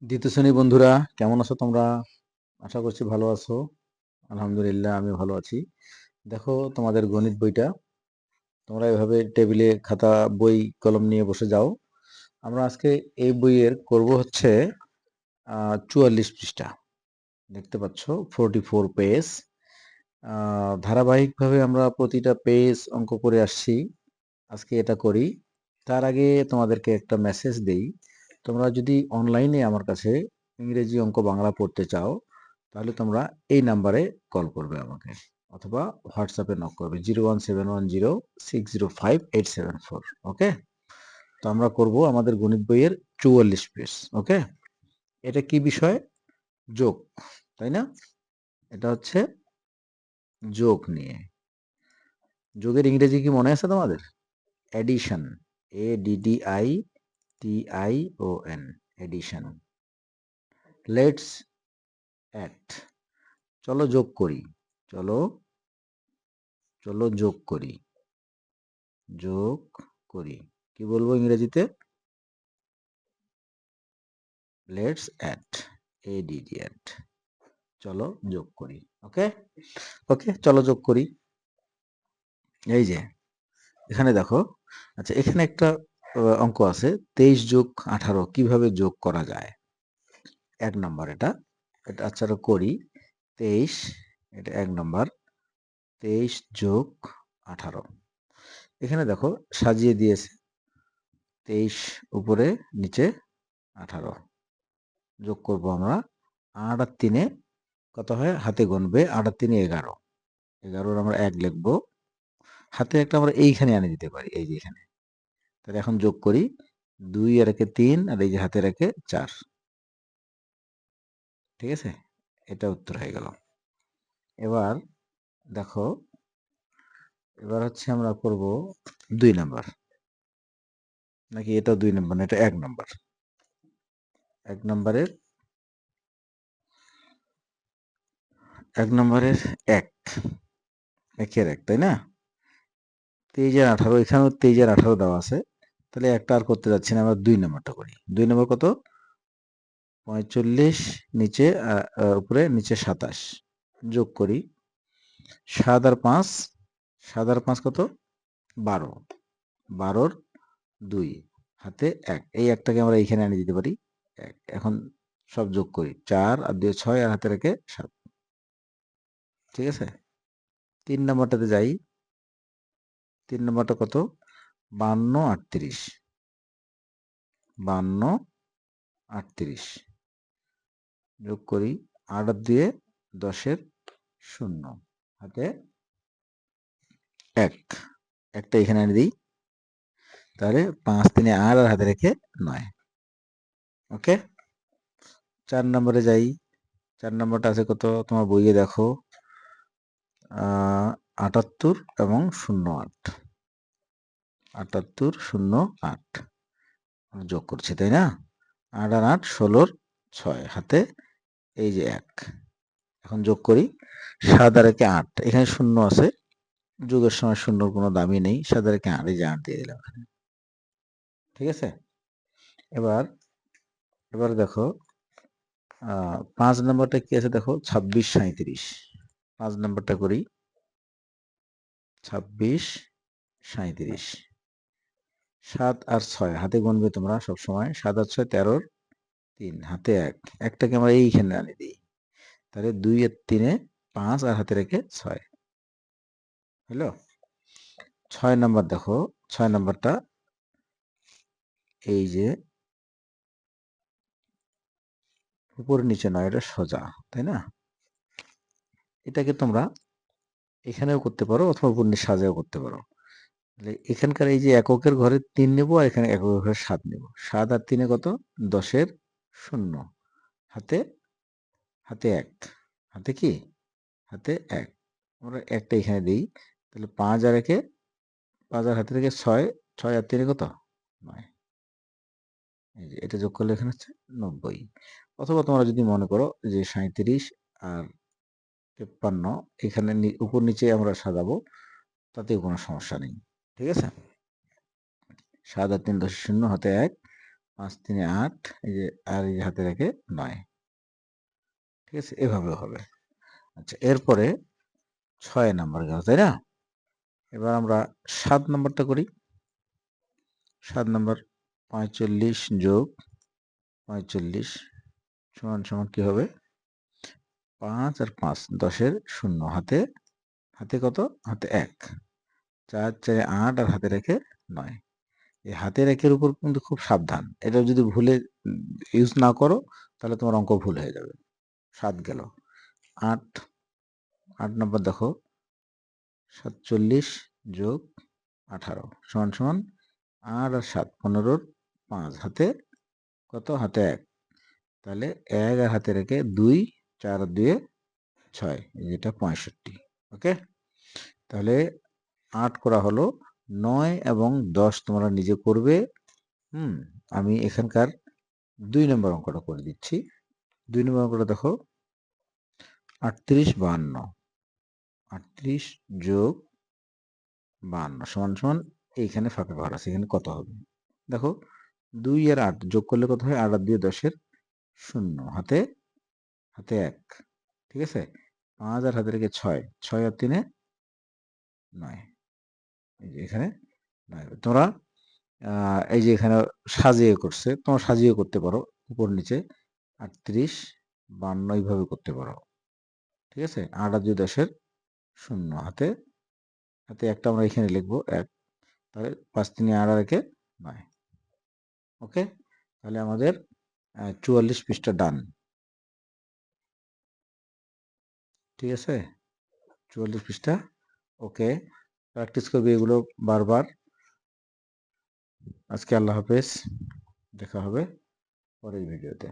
দ্বিতীয় শ্রেণী বন্ধুরা, কেমন আছো তোমরা? আশা করছি ভালো আছো। আলহামদুলিল্লাহ, আমি ভালো আছি। দেখো তোমাদের গণিত বইটা, তোমরা এভাবে টেবিলে খাতা বই কলম নিয়ে বসে যাও। আমরা আজকে এই বইয়ের করব হচ্ছে 44 পৃষ্ঠা। দেখতে পাচ্ছ 44 পেজ। ধারাবাহিকভাবে আমরা প্রতিটা পেজ অঙ্ক করে আসছি। আজকে এটা করি। তার আগে তোমাদেরকে একটা মেসেজ দেই। তোমরা যদি অনলাইনে আমার কাছে ইংরেজি, অঙ্ক, বাংলা পড়তে চাও, তাহলে তোমরা এই নাম্বারে কল করবে আমাকে, অথবা হোয়াটসঅ্যাপে নক করবে 01710605874। ওকে? তো আমরা করব আমাদের গণিত বইয়ের 44 পেজ। ওকে? এটা কি বিষয়? যোগ, তাই না? এটা হচ্ছে যোগ নিয়ে। যোগের ইংরেজি কি মনে আছে তোমাদের? Addition, ADDITION, addition. Let's add, চলো যোগ করি। চলো চলো যোগ করি। যোগ করি কি বলবো ইংরেজিতে? লেটস অ্যাড, ADD, চলো যোগ করি। ওকে ওকে, চলো যোগ করি। এই যে এখানে দেখো, আচ্ছা এখানে একটা অঙ্ক আছে 23 যোগ 18 কিভাবে যোগ করা যায়। 1 নম্বর এটা। এটা আচ্ছা করি। 23, এটা 1 নম্বর। 23 যোগ 18, এখানে দেখো সাজিয়ে দিয়েছে। 23 উপরে, নিচে 18 যোগ করব আমরা। 8 আর 3 কত হয়? হাতে গুনবে। 8 আর 3 11, 11 আমরা 1 লিখবো। হাতে একটা আমরা এইখানে আনে দিতে পারি, এই যে এখানে। তাহলে এখন যোগ করি। 2 আর 1 3, আর এই যে হাতে রেখে 4। ঠিক আছে, এটা উত্তর হয়ে গেল। এবার দেখো, এবার হচ্ছে আমরা করব 2 নাম্বার। নাকি এটা 2 নাম্বার না, এটা 1 নাম্বার। 1 নাম্বারের 1 নম্বরের 1, একের 1, তাই না? 23 আর 18, এখানেও 23 আর 18 দেওয়া আছে। তাহলে একটা আর করতে যাচ্ছি না, আমরা 2 নাম্বারটা করি। 2 নম্বর কত? 45, নিচে উপরে, নিচে 27 যোগ করি। 7 আর 5, 7 আর 5 কত? 12, 12 2, হাতে 1। এই একটাকে আমরা এইখানে এনে দিতে পারি 1। এখন সব যোগ করি। 4 আর 2 6, আর হাতে রেখে 7। ঠিক আছে, 3 নাম্বারটাতে যাই। 3 নাম্বারটা কত? 52 38, 52 38 যোগ করি। 8 আর 2 10 এর 0, হাতে 1। একটা এখানে এনে দিই। তাহলে 5 3 8, আর হাতে রেখে 9। ওকে, 4 নম্বরে যাই। 4 নম্বরটা আছে কত? তোমার বইয়ে দেখো 78 এবং 08, 78 08 যোগ করছি, তাই না? 8 আর 8 16 6, হাতে এই যে 1। এখন যোগ করি। 7 আর 1 8, এখানে 0 আছে। যোগের সময় শূন্যর কোনো দামই নেই। 7 আর 1 8, এই যে 8 দিয়ে দিলাম এখানে। ঠিক আছে, এবার এবার দেখো 5 নম্বরটা কি আছে দেখো? 26 37। 5 নম্বরটা করি। 26 37, 7 আর 6 হাতে গুনবে তোমরা সবসময়। 7 আর 6 13, 3 হাতে 1। একটাকে আমরা এইখানে আনি দিই। তাহলে 2 আর 3 5, আর হাতে রেখে 6 হলো। 6 নাম্বার দেখো, 6 নাম্বারটা এই যে উপর নিচে নয়, এটা সোজা, তাই না? এটাকে তোমরা এখানেও করতে পারো, অথবা উপর নিচে সাজাও করতে পারো। তাহলে এখানকার এই যে এককের ঘরে 3 নেব, আর এখানে এককের ঘরে 7 নেব। 7 আর 3 কত? 10 এর 0, হাতে হাতে 1। হাতে কি? হাতে 1। আমরা একটা এখানে দিই। তাহলে 5 আর 1 5, আর হাতে থেকে 6, 6 আর 3 কত? 9। এই যে এটা যোগ করলে এখানে হচ্ছে 90। অথবা তোমরা যদি মনে করো যে 37 আর 53 এখানে উপর নিচে আমরা সাজাবো, তাতেও কোনো সমস্যা নেই। ঠিক আছে, 7 আর 3 10 0, হাতে 1, 5 3 8, এই যে আর এই যে হাতে রেখে 9। ঠিক আছে, এভাবে হবে। আচ্ছা, এরপরে 6 নাম্বার গেল, তাই না? এবার আমরা 7 নাম্বারটা করি। 7 নাম্বার 45 যোগ 45 সমান সমান কি হবে? 5 আর 5 10 এর 0, হাতে হাতে কত? হাতে 1। 4 4 8 আর হাতে রেখে 9। এই হাতের একের উপর কিন্তু খুব সাবধান। এটা যদি ভুলে ইউজ না করো তাহলে তোমার অঙ্ক ভুল হয়ে যাবে। 7 গেল। 8 নাম্বার দেখো, 47 যোগ 18 সমান সমান 8 আর 7 15 5, হাতে কত? হাতে 1। তাহলে 1 আর হাতে রেখে 2, 4 আর 2 6, যেটা 65। ওকে, তাহলে 8 করা হলো। 9 এবং 10 তোমরা নিজে করবে। আমি এখানকার 2 নম্বর অঙ্কটা করে দিচ্ছি। 2 নম্বর অঙ্কটা দেখো, 38 52, 38 যোগ 52 সমান সমান, এইখানে ফাঁকা ঘর আছে, এখানে কত হবে? দেখো, 2 আর 8 যোগ করলে কত হয়? 8 আর 2 10 এর 0, হাতে হাতে 1। ঠিক আছে, 5 আর হাতে রেখে 6, 6 আর 3 9। এই যে এখানে 9। তোমরা এই যে এখানে সাজিয়ে করছে, তোমরা সাজিয়ে করতে পারো, উপর নিচে 38 52 এইভাবে করতে পারো। ঠিক আছে, 8 আর 2 10 এর 0, হাতে হাতে একটা আমরা এখানে লিখবো 1। তাহলে 5 3 8 আর 1 9। ওকে, তাহলে আমাদের 44 পৃষ্ঠা ডান। ঠিক আছে, 44 পৃষ্ঠা। ওকে, প্র্যাকটিস করবে এগুলো বারবার। আজকে আল্লাহ হাফেজ, দেখা হবে পরের ভিডিওতে।